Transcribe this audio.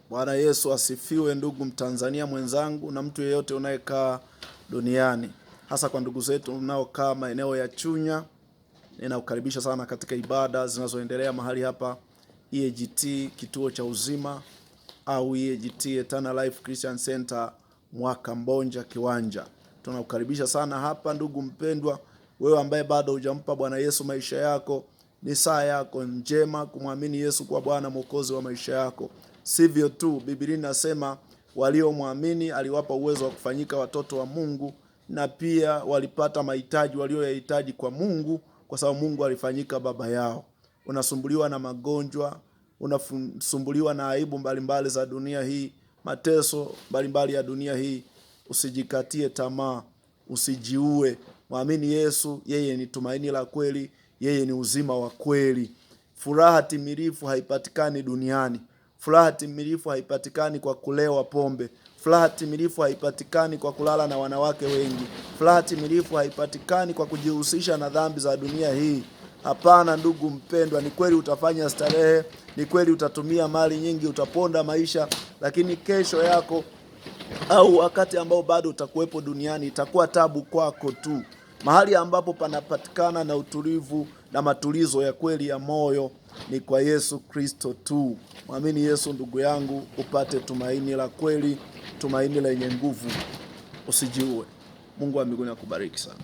Bwana Yesu asifiwe, ndugu Mtanzania mwenzangu na mtu yeyote unayekaa duniani, hasa kwa ndugu zetu unaokaa maeneo ya Chunya. Ninakukaribisha sana katika ibada zinazoendelea mahali hapa EAGT kituo cha uzima au EAGT Eternal Life Christian Center Mwaka Mbonja Kiwanja. Tunakukaribisha sana hapa ndugu mpendwa, wewe ambaye bado hujampa Bwana Yesu maisha yako. Ni saa yako njema kumwamini Yesu kwa Bwana Mwokozi wa maisha yako. Sivyo tu, Biblia inasema waliomwamini aliwapa uwezo wa kufanyika watoto wa Mungu, na pia walipata mahitaji walioyahitaji kwa Mungu, kwa sababu Mungu alifanyika baba yao. Unasumbuliwa na magonjwa, unasumbuliwa na aibu mbalimbali za dunia hii, mateso mbalimbali ya dunia hii, usijikatie tamaa, usijiue. Mwamini Yesu, yeye ni tumaini la kweli, yeye ni uzima wa kweli. Furaha timilifu haipatikani duniani. Furaha timilifu haipatikani kwa kulewa pombe. Furaha timilifu haipatikani kwa kulala na wanawake wengi. Furaha timilifu haipatikani kwa kujihusisha na dhambi za dunia hii. Hapana ndugu mpendwa, ni kweli utafanya starehe, ni kweli utatumia mali nyingi, utaponda maisha, lakini kesho yako au wakati ambao bado utakuwepo duniani itakuwa tabu kwako tu. Mahali ambapo panapatikana na utulivu na matulizo ya kweli ya moyo ni kwa Yesu Kristo tu. Mwamini Yesu ndugu yangu, upate tumaini la kweli, tumaini lenye nguvu. Usijiue. Mungu wa mbinguni akubariki sana.